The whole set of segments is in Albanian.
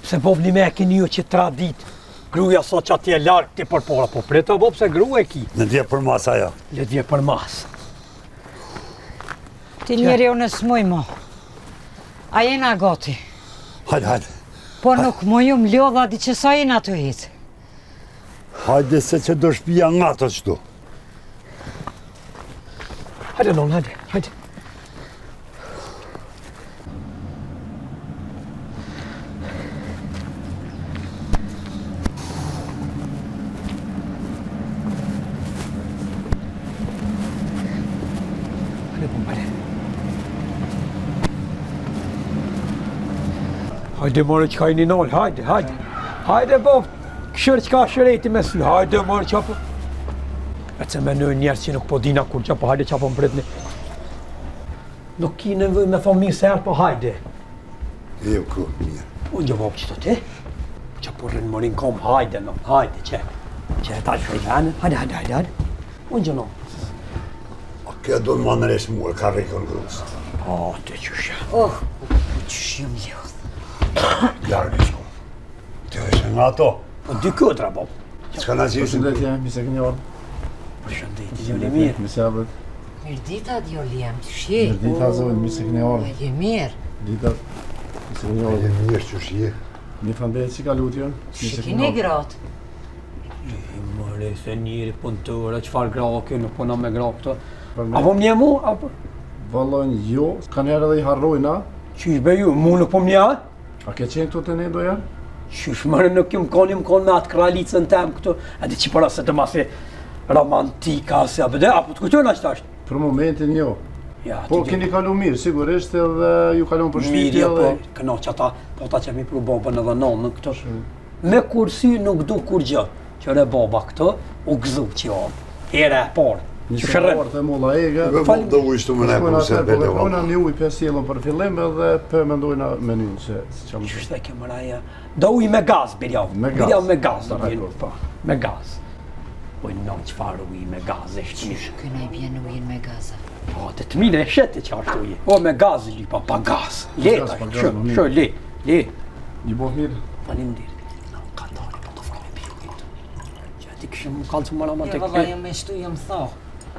Se bob një me e kini ju që 3 dit, gruja sa që ati e larkë ti për para, po prita bob se grua e ki. Në dje për mas aja. Le dje për mas. Ti njeri unë s'muj mo. A jena gati. Hajde. Po nuk mu ju m'lodha di që sa jena të hitë. Hajde se që do shpia nga të qëtu. Hajde non, hajde. Hajde mërë që ka i një nëllë, hajde. Hajde bob, këshërë që ka shëreti me sy, hajde mërë që apo. E që me në njerës që nuk po dina kur që apo, hajde që apo më pritni. Nuk ki nevoj me thonë mirë se erë, po hajde. Jo ku, mirë. Unë gjë bob që të ti, që po rrinë mërin kom, hajde në, hajde që e ta shërë venë, hajde. Unë gjë në. A kjo do në manëresh muë, ka rikën grusë. O, të qëshë. Qysh jam lodhë. Largë shko. Të eshe nga ato. Po 2 këtra bob. Qka na qishë? Përshëndetje, mi se këni orë. Përshëndetje, gjëli mirë. Mi se abët. Mirë dita djoli jam të shi. Mirë dita zëvën, mi se këni orë. Je mirë. Dita, mi se këni E orë. mirë që shje. Mi thënë që ka lutjo. Shikini gratë. Mëre, se njëri punëtore, qëfar gra kjo, nuk puna me gra këto. Për me, Apo mje mu, apo? vallon jo, kanë herë edhe i harrojna. Qysh be ju, mu nuk po mja? A ke qenë këtu të ne doja? Qysh mëre nuk ju më konë me atë kralicën tem këtu. A di që para se të masi romantika, se apo të kujtojnë ashtë ashtë. Për momentin jo. Ja, Po keni kalu mirë, sigurisht edhe ju kalon për mirë, shtitje po, edhe... këno që ata, po ta që mi pru babën edhe nonën këto. Me kursi nuk du kur gjë, që re baba këto, u gëzu që jo, ere e parë. Një Që shërën. orë të mulla ege. Ve mund do ujshtu me ne Shkojnë kurse atër, po bete veprojna valla. një ujë 5 jelën për fillim edhe për mendojna menyn se që më Qysh dhe ke mëraja, do uj me gaz, Birjav. Me gaz. Birjav me gaz, do Dakor. bjen, po, me gaz. Po në qëfar uj me gaz, e shtë mirë. Këna i bjen ujin me gaza. Po, të të mine e shete që ashtë uje. O, me gaz, li, pa gaz. Leta, pa gaz, më mirë. shë, le. një boh mirë. Falim dirë. Në kantari, po të fërë me pjukit. Që ti këshëm më kalë që mëra ma Ja të valla jam me shtu jam tha.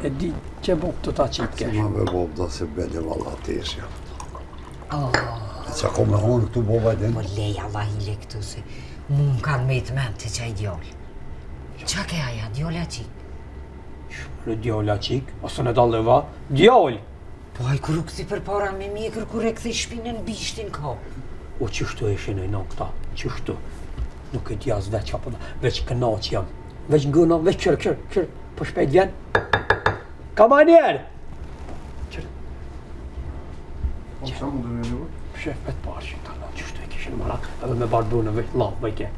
E di që buk të ta qitë Se kesh. ma me bob do se bete valla ateshja. Oh, E qa ko me honë këtu boba den? po lej Allah i le këtu se mu më kanë me të men të qaj djollë. Qa ke aja, djollë qik? Shmërë djolla qik, ose në dalëva, djoll. Po aj kërë këthi për para me mjekër kërë e këthi shpinën bishtin ka. O qështu e shenë e në këta, qështu. Nuk e djas veç apo da, veç këna që jam. Veç ngëna, veç kërë, po shpejt vjen. Kamanjer! Po qa mundu me një? Shef vetë parë që ta në qështu e kishin mëra, edhe me barbune veç la, bëjke.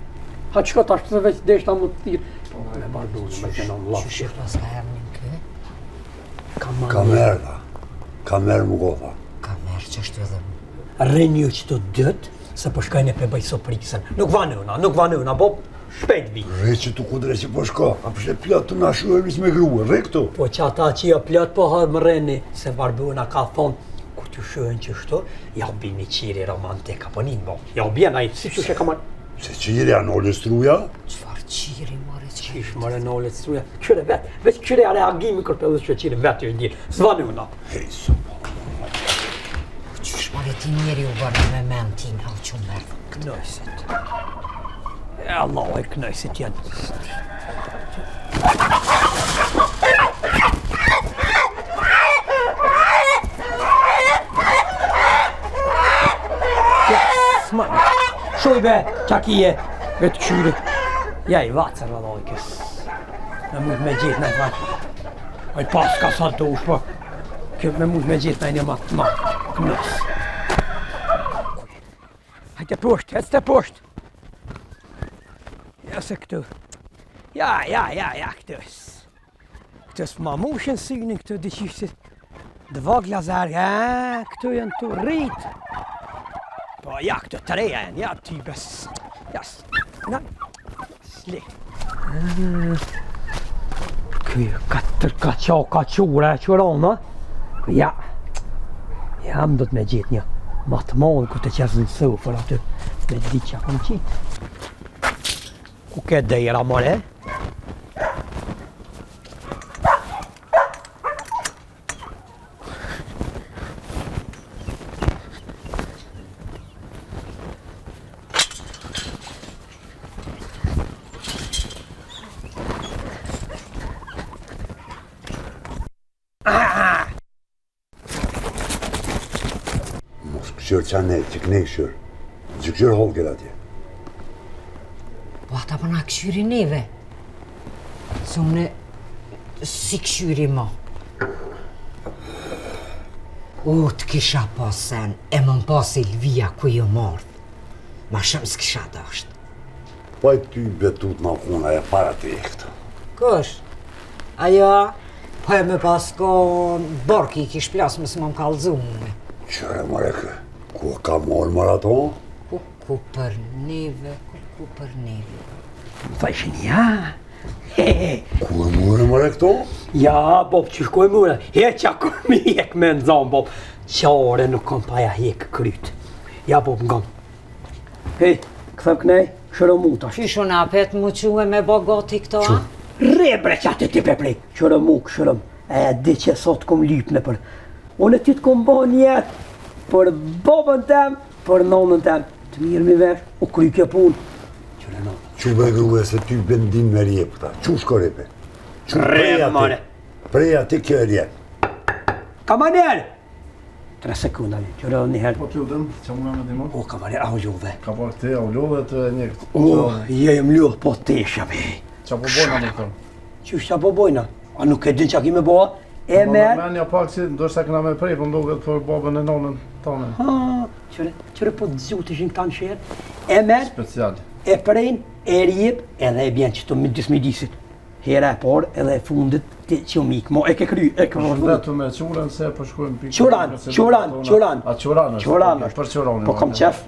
Ha qëka ta shtë veç deshta më të tirë. Me barbune, bëjke në la. Qështë pas ka herë një kë? Kamerë da. Kamerë më gotha. Ka merë që është edhe mu. Rrenju që të dëtë, se po shkajnë e pe bëjë soprisën. Nuk vanëna, bo shpejt vi. Rre që tu kudre që po shko. A përshë plot të nashu e me grua, rre këtu. Po që ata që ja plot po ha më rreni, se barbuna ka thonë, ku të shëhen që shto, ja u bini qiri romantika, po një bo. Ja u bjen ajë, si që shë kamar. Se qiri janë ollë struja. Qfar qiri more që Qish më rënollet struja, qyre vetë, veç qyre a reagimi kërpëllës që qire vetë ju dirë, s'vanëna. Hej, së po. qysh more ti njeri u bërë me men ti në që mërë. Knojsit. E Allah e knojsit janë. S'manë. Shoj be, qakije, vetë këshyri. Ja i vatër Allah i kësë. Me mund me gjithë në i vatër. Oj pas ka sa të ush, po. Kjo me mund me gjithë në një matë matë. Knojës. Hajte poshtë, ecë të poshtë. Ja se këtu. Ja, këtës. Këtës ma mushën synin këtu dëqishtë. Dëvag lazar, ja, këtu janë të rritë. Po ja, këtu të reja janë, ja, ty bes. Ja, na, sli. Kjo, katër ka qura e qurona. Ja, më do të me gjithë një matë monë ku të qesë në sufër aty. Me di që kom qitë. Ku ke dejra, more? Mos këshirë qa ne, që këne këshirë. Që këshirë holger atje. Po ata përna këshyri neve. Se une si këshyri mo. Të kisha pas sen, e më në pas Elvia ku ju mordh. Ma shumë s'kisha dasht. Pa e ty betut në kuna e para të ekta. Kush? Ajo, po e me pas kon borki I kish plas më s'më më kallëzu me. Qëre mare kë, ku ka morë maraton? Ku për neve, ku për neve. Më thajshin, ja. Ku e morë mare këto? Ja, Bob, që shkoj mure. Heqa kom hek me në zonë, Bob. Qare nuk kom pa ja hek kryt. Ja, Bob, ngam. Hej, këthëm kënej, shërë mu tash. Qyshu na pet mu quhe me bo gati këto, a? Re bre që atë ti peprej. Shërë mu, këshërëm. E di që sot kom lypne për. Unë ti të kom bo njetë për babën tem, për nonën tem. Të mirë mi vesh, u kry kjo punë. Qërë nonë. Që be grue se ty bendin me rjep këta. Që shko repe? Re, mare. Preja ti kjo rjep. Kamaner! 3 sekunda, qërë njëherë. Po t'ju dëm, që muna me dimon? O, kamaner, au ljuve. Ka po këte, au lodhe të një këtë. O, jem ljuh, po tesha me. Qa po bojna me këtëm? Qysh qa po bojna? A nuk e din qa ki me boa? E merë? Menja pak si, ndoshta këna me prej, po mdoket për babën e nonën tonë. Ha, qëre po të zhutë ishin këta në shërë. E merë, Special. e prejnë, e rjep, edhe e bjen që të midis-midisit. Hera e por, edhe e fundit, që u mikë, mo e ke kry, e ke vërdu. Vetu me qurën se po shkojmë pikë. Quran. A quran është? Quran Për quranin. Po kom qef.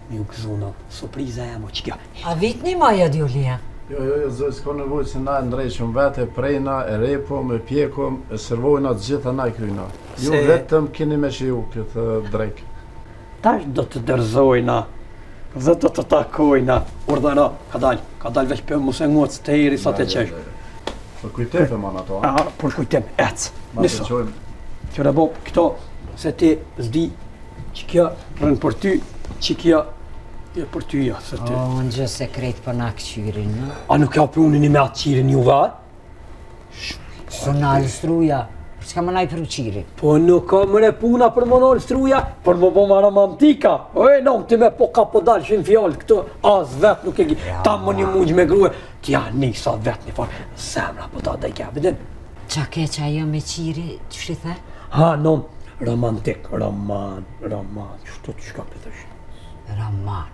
Mi u këzuna, surpriza e mo që kjo. A vitni maja djullia? Jo, zoj, s'ka nevojë se na e ndrejshëm vete, prejna, e repom, e pjekom, e servojna të gjitha na I kryna. Ju Se- vetëm keni me që ju këtë drejk. Tash do të dërzojna, dhe do të takojna. Urdhëra, ka dal veç për mu se ngocë të eri sa të qesh. Po kujtepe man ato, a? Por shkujtem, ec. Ma të Niso. qojmë. Qëre Bob, këto, se ti zdi që kjo rënë për ty, që kjo e për ty ja, se ti. O, në gjë sekret për na këshyrin, në? A nuk ja punini me atë qirin juve, a? Së na lëstruja, për çka më na I pru qiri? Po nuk ka mëre puna për më nërë struja, për më bëma romantika. Oj, non, ti me po ka po dalshin fjallë këto, as vet nuk e gi. Ta më një mujgjë me grue, t'ja nisa vet një farë, zemra po ta dhe i kebidin. Qa ke qa jo me qiri, që shi the? Ha, non, romantik, roman, qështu të shka për thësh. Roman.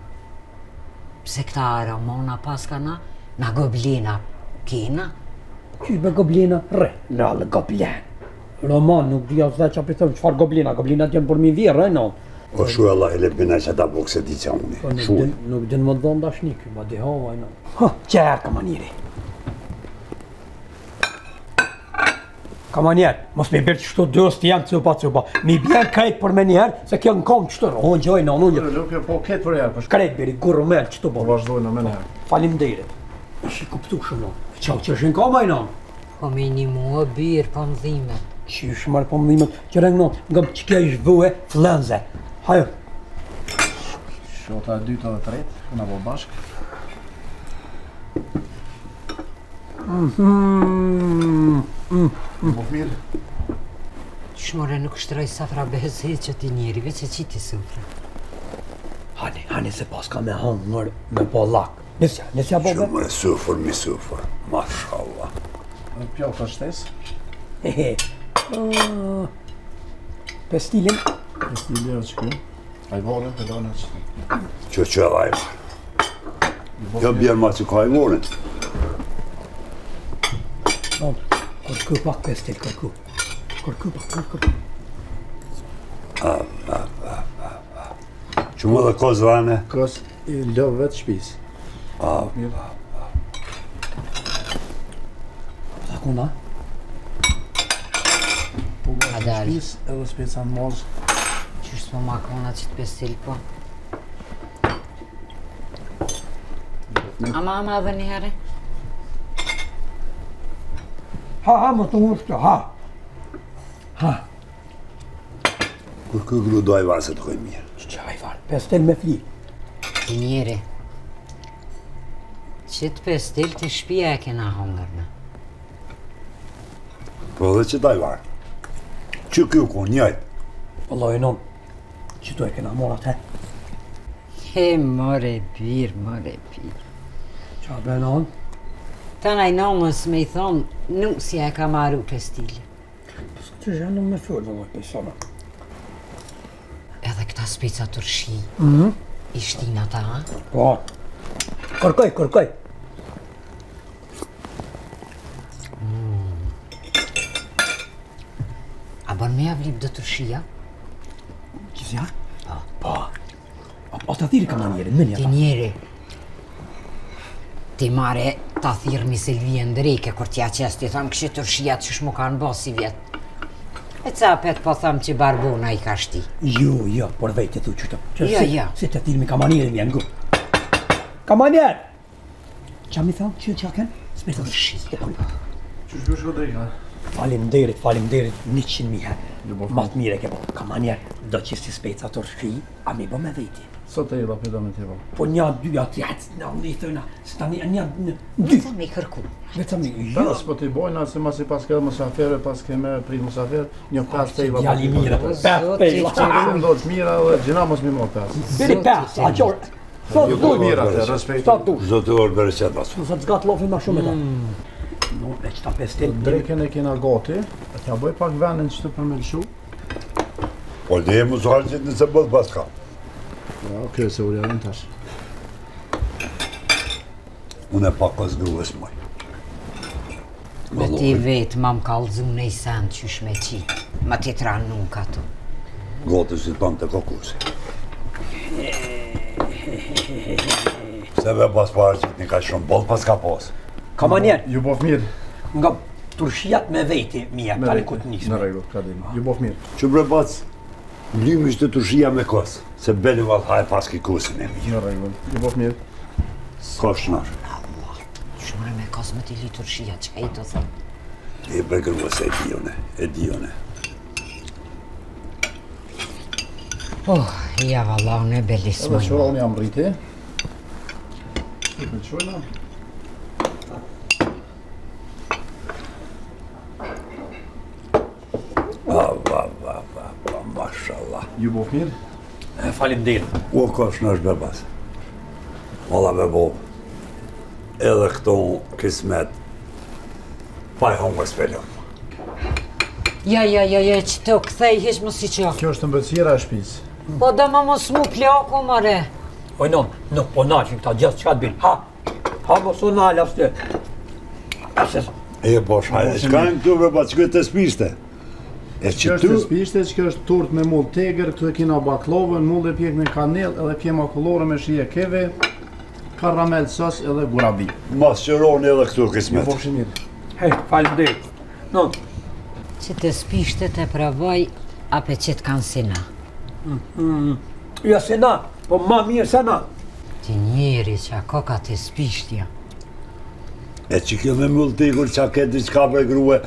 Pse këta romana paska na goblina kena? Qysh be goblina? Re, në goblin. Roman, nuk dhja zve që për thëmë qëfar goblina, goblinat jenë për mi virë, e no. O shu Allah e lepina që ta buk se di qa unë. Po Shu. nuk din më dhënë dashnik, ma di hova, e no. Ha, qërë kamanjeri. Kamanjer, mos me bërë qështu dës të janë cupa. Mi bjen krejt për me njerë, se kjo në kom qështu, unë gjoj në unë. Nuk e po ketë për herë, për shkë. Krejt beri, gurë me qështu Po bo. vazhdojnë me njerë. Falim derit. Ishi kuptu shumë, qau që është në koma i në. Po me një mua birë, po më dhime. Që është marë po më dhimet, që rengë në, nga që kjo ishë vëhe, flënze. Hajo. Shota e dyta dhe tretë, këna po bashkë. Po mirë. Shmore nuk shtroj safra bezi që ti njeri, veç e qiti sufra. Hani se pas ka me hangër me po lak. Nisja bobe? Shumë e sufër, mi sufër. Mashallah. Pjallë të shtesë. Hehe. Pestilin. Stili e që kjo. A I vorën, pedone që. Që lajmë. Jo bjerë ma që ka I vorën. Kërku pak pestil, kërku. Kërku pak. Që më dhe kozë vane. Kos I lëvë vetë shpisë. Mirë. Takunda? Po A vetë dalë. shpisë edhe speca në mozë. Qysh s'po makona që të pestil po? Ama dhe një herë. Ha, më të urtë, ha. Kur kë gru do ajvar se të kojnë mirë. Që ajvar, pestel me fli. Ti njeri. Qëtë pestil të shpia e kena hongër me. Po dhe që të ajvar. Që kjo ku njajt. Wallahi non, që tu e kena morat, he? He, more birë. Qa be non? Ta naj nonës me i thonë, nuk si e ka maru pestilin. Që zhenë me fërë, vëllaj, pesona. Edhe këta spica turshi, i shtin ata, ha? Po, kërkoj. A bën me avlip dë turshia? Qizja? Po. O të thiri ka manjerin, mënja Ti ta. njeri. Ti mare ta thirë një Silvije ndrejke, kur t'ja qes ti thonë kështë turshia që shmu kanë bo si vjetë. E capet po thëmë që barbuna i ka shti. Jo, por vejtë thu qëto. Jo. Si të thiri me ka manjerin vjen gu. Ka manjer! Qa mi thonë, që kënë? S'me thonë. Turshia. Që shkësh Godrika? Falimderit, 100.000 herë. Ljubof. Matë mire ke po. Ka manjer, do që si speca të rëshki, a mi bo me vejti. Sot e i lapida me tjeva. Po një, dy, atë jetë, në ndi thëna, së tani, një, dy. Vetëm me i kërku. Vetëm një, Ta jo. s'po t'i bojna, se mas i pas ke mësafere, pas ke me prit mësafere, një pas te i lapida. Djali mire, për Zoti pep pejla. që- Se ndodh mira dhe gjina mos mi mor pas. Biri pes, a qorë. Sot Jo, du, mira te, respekt. Sot du. Zotë orë bërë qëtë basu. Sot zgat lofin ma shumë e ta. No, e qëta pestil. Dreken e kena gati, e t'ja boj pak venin që të për me lëshu. Po dhe e mu zharë që nëse bëllë pas ka. Ja, okej, se urja në tash. Unë e pak pas gruës moj. Dhe ti vetë ma më kalëzu në i sen qysh me qitë. Ma ti tranë nuk ato. Gotë si tonë të kokusi. Se ve pas parë që një ka shumë bollë pas ka posë. Ka manjer, Ju bof mirë. nga turshijat me vejti, mi e tali ku të nisme. Në rregull, ka dim. Ju bof mirë. Që bre bac, lymi ishte të shia me kosë. Se beli val haj pas ki kusin e mi. Në rregull. Ju bof mirë. Ska shnar. Shumre me kasme t'i litur shia, që ka i të thëmë. E bre gruës e dione. Ja valla, unë e belis Edhe më. qëra unë jam rriti. I pëlqojna. Mashallah. Ju bof mirë. Falim derit. O, ka shnar bebas. Valla me bo. Edhe këto kismet. Pa e hongër s'pelon. Ja, që të këthej, hish më si që. Kjo është mbëlsira e shtëpisë. Po dhe më mos mu plaku, mare. Oj, non, nuk po naqin këta gjithë qka të binë. Ha, mos u nalë asë të. Ases, E bosh, hajde, qka në këtu bre bac, që këtë të spiste? E Kjo që është tu, të spishte, që kjo është turt me mull tegër, këtu e kina baklovën, mull e pjek me kanel, edhe pjema kullore me shije keve, karamel sos edhe gurabi. mas qëroni edhe këtu Ju kismet. bofshi mirë. hej, falim derit. Non, Që të spishte të provoj, ape që të kanë sina. ja se na, po ma mirë se na. Ti njeri që ako ka të spishtja. E që kjo me mull tigur që a ke diçka për grue,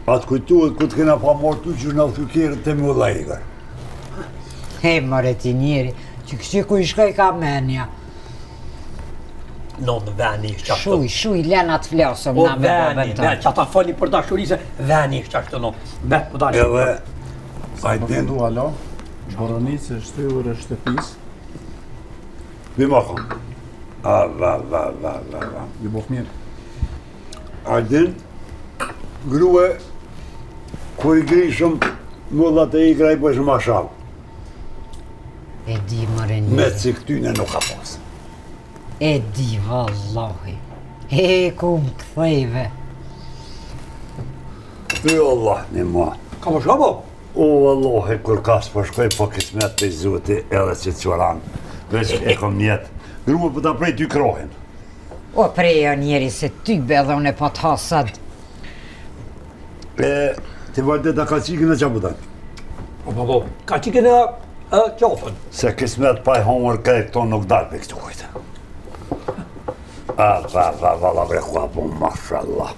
atë kujtuhet ku të kena pa mortu që në thukirët të mulla igar. He, more ti njeri, që kështë ku i shkoj ka menja. Non, veni ishtë qashtu. Shuj, lena të flasëm O, na me veni, babën veni, të. që ata fali për dashurise, veni ishtë qashtu, non. Bet për dashurise. Edhe, Po ajtin, këndu alo, boronicë e shtyur e shtëpis, bima kom. Va. ju bof mirë. Ajtin, grue, kur i grishëm, mullat e igra i bëjshëm ashav. E di, more Me njeri. që këtyne nuk ka pas. E di, vallahi. E, ku më këthejve. Jo Allah, një ma. Ka më shabo? O, Allah, kur kas po shkoj, po kismet të zoti edhe që të qoran. Veç e kom njetë. Grue për ta prej ty krohin. O, preja njeri se ty be dhe unë e po të hasad. E, të vajteta ka qikën e që pëtan. Po, ka qikën e qofën. Se kismet pa i homër kaj këto nuk dalë për këtu kujtë. Valla bre, ku apo, mashallah.